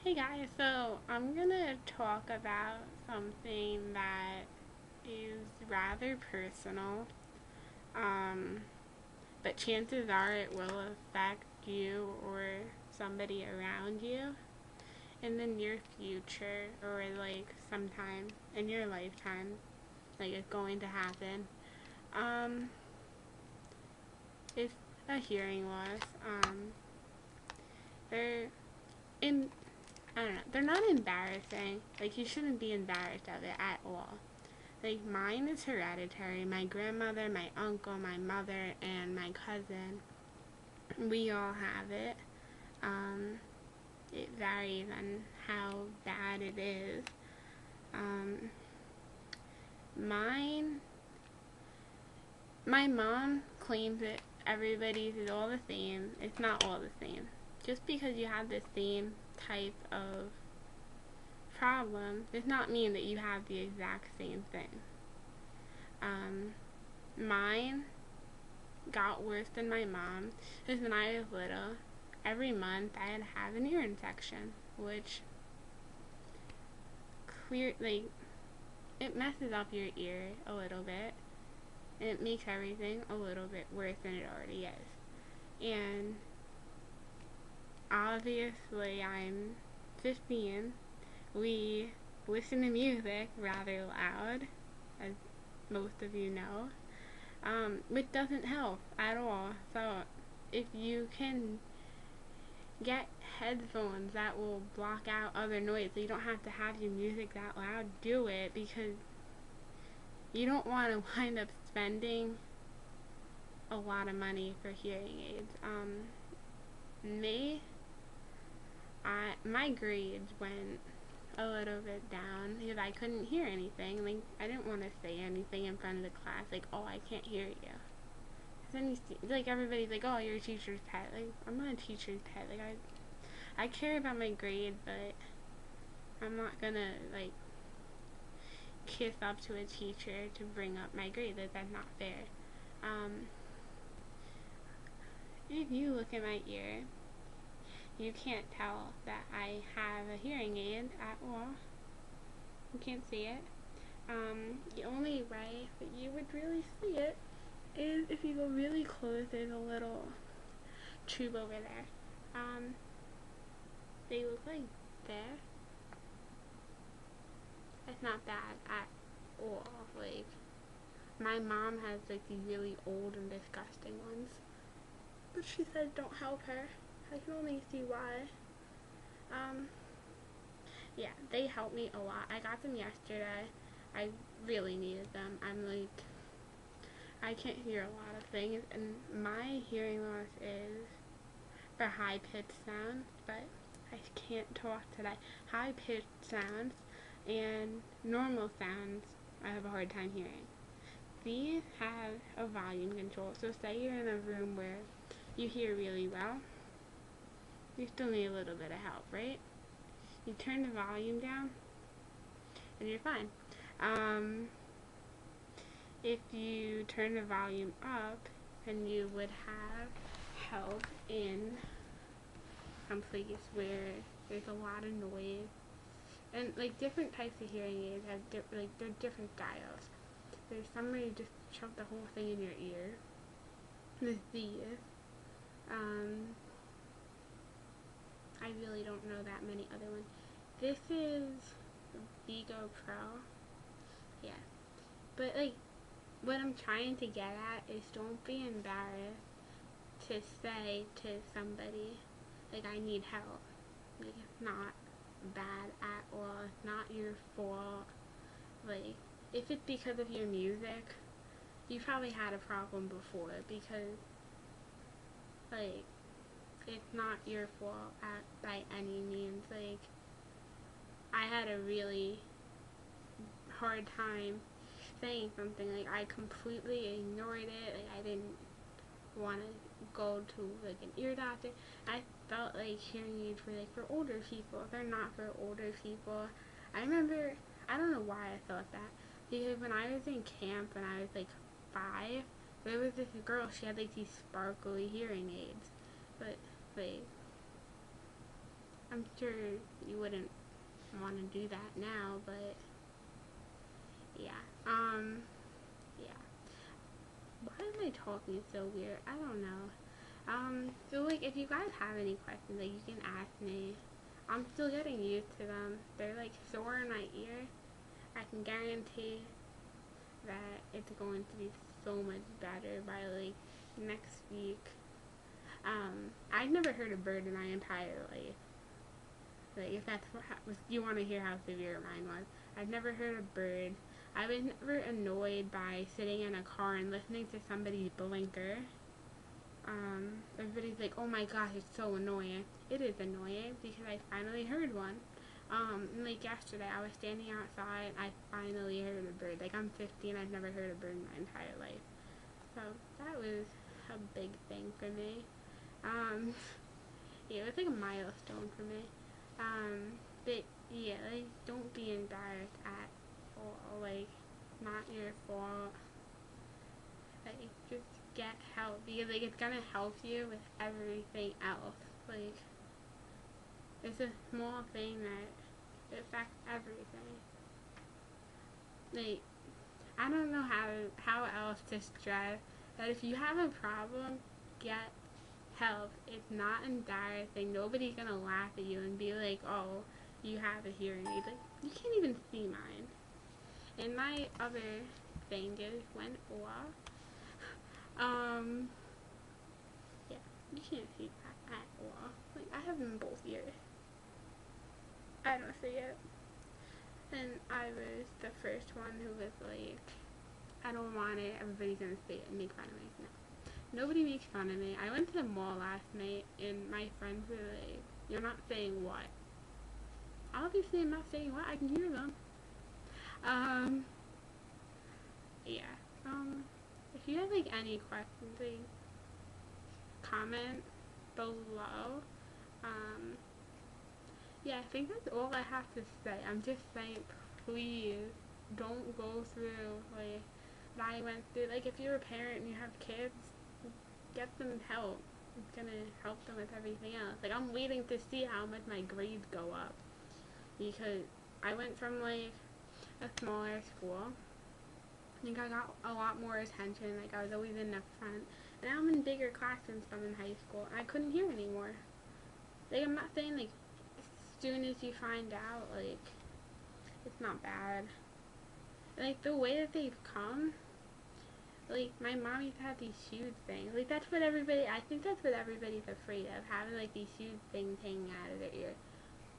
Hey guys, so I'm gonna talk about something that is rather personal, um, but chances are it will affect you or somebody around you in the near future or like sometime in your lifetime. Like it's going to happen. Um, it's a hearing loss. They're in I don't know, they're not embarrassing. Like, you shouldn't be embarrassed of it at all. Like, mine is hereditary. My grandmother, my uncle, my mother, and my cousin, we all have it. Um, it varies on how bad it is. Um, mine, my mom claims that everybody's is all the same. It's not all the same. Just because you have the same type of problem does not mean that you have the exact same thing. Um, Mine got worse than my mom because when I was little, every month I'd have an ear infection, which like it messes up your ear a little bit. And it makes everything a little bit worse than it already is. And obviously, I'm 15. We listen to music rather loud, as most of you know, which doesn't help at all. So if you can get headphones that will block out other noise so you don't have to have your music that loud, do it, because you don't want to wind up spending a lot of money for hearing aids. Me, my grades went a little bit down because I couldn't hear anything. Like, I didn't want to say anything in front of the class, like, oh, I can't hear you. Then like, everybody's like, oh, you're a teacher's pet. Like, I'm not a teacher's pet. Like, I care about my grade, but I'm not gonna, like, kiss up to a teacher to bring up my grade. That's not fair. Um, if you look at my ear, you can't tell that I have a hearing aid at all. You can't see it. The only way that you would really see it is if you go really close. There's a little tube over there. Um, they look like this. It's not bad at all. Like, my mom has like these really old and disgusting ones, but she said don't help her. I can only see why. Um, yeah, they helped me a lot. I got them yesterday. I really needed them. I'm like, I can't hear a lot of things, and my hearing loss is for high pitched sounds, but I can't talk today. High pitched sounds and normal sounds I have a hard time hearing. These have a volume control, so say you're in a room where you hear really well, you still need a little bit of help, right? You turn the volume down, and you're fine. If you turn the volume up, then you would have help in some place where there's a lot of noise. And like different types of hearing aids have they're different styles. There's some where you just shove the whole thing in your ear. There's these. Um, I really don't know that many other ones. This is Vigo Pro. Yeah. But like, what I'm trying to get at is don't be embarrassed to say to somebody, like, I need help. Like, it's not bad at all. It's not your fault. Like, if it's because of your music, you probably had a problem before because, like, it's not your fault by any means. Like, I had a really hard time saying something. Like, I completely ignored it. Like, I didn't want to go to like an ear doctor. I felt like hearing aids were like for older people. They're not for older people. I remember, I don't know why I thought that, because when I was in camp when I was like 5, there was this girl, she had like these sparkly hearing aids, but like, I'm sure you wouldn't want to do that now, but yeah. Yeah. Why am I talking so weird? I don't know. So like, if you guys have any questions, like, you can ask me. I'm still getting used to them. They're like sore in my ear. I can guarantee that it's going to be so much better by like next week. I've never heard a bird in my entire life. Like, if that's what you want to hear how severe mine was. I've never heard a bird. I was never annoyed by sitting in a car and listening to somebody's blinker. Everybody's like, oh my gosh, it's so annoying. It is annoying because I finally heard one. And like yesterday, I was standing outside, I finally heard a bird. Like, I'm 50 and I've never heard a bird in my entire life. So, that was a big thing for me. Yeah, it was like a milestone for me. But yeah, like, don't be embarrassed at all. Like, not your fault. Like, just get help because like it's gonna help you with everything else. Like, it's a small thing that affects everything. Like, I don't know how else to stress that if you have a problem, get help. It's not embarrassing. Nobody's gonna laugh at you and be like, oh, you have a hearing aid. Like, you can't even see mine. And my other thing just went off. Yeah, you can't see that at all. Like, I have them both ears. I don't see it. And I was the first one who was like, I don't want it. Everybody's gonna see it and make fun of me. No. Nobody makes fun of me. I went to the mall last night and my friends were like, you're not saying what? Obviously I'm not saying what. I can hear them. Yeah. If you have like any questions, like, comment below. Yeah, I think that's all I have to say. I'm just saying, please don't go through like what I went through. Like, if you're a parent and you have kids, get them help. It's gonna help them with everything else. Like, I'm waiting to see how much my grades go up because I went from like a smaller school. I think I got a lot more attention. Like, I was always in the front. Now I'm in bigger classrooms than in high school. And I couldn't hear anymore. Like, I'm not saying like as soon as you find out, like, it's not bad. Like, the way that they've come, like, my mom used to have these huge things. Like, that's what everybody, I think that's what everybody's afraid of, having, like, these huge things hanging out of their ear.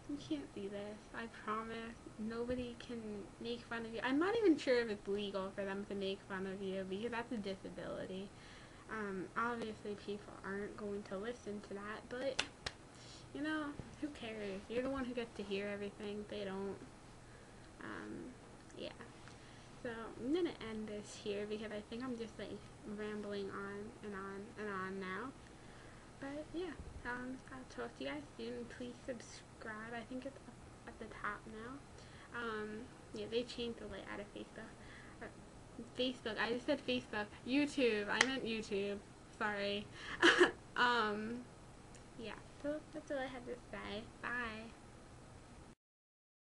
You can't see this. I promise. Nobody can make fun of you. I'm not even sure if it's legal for them to make fun of you because that's a disability. Obviously people aren't going to listen to that, but, you know, who cares? You're the one who gets to hear everything. They don't. Yeah. So I'm gonna end this here because I think I'm just like rambling on and on and on now. But yeah, I'll talk to you guys soon. Please subscribe. I think it's up at the top now. Yeah, they changed the layout of Facebook. Facebook. I just said Facebook. YouTube. I meant YouTube. Sorry. Yeah. So that's all I had to say. Bye.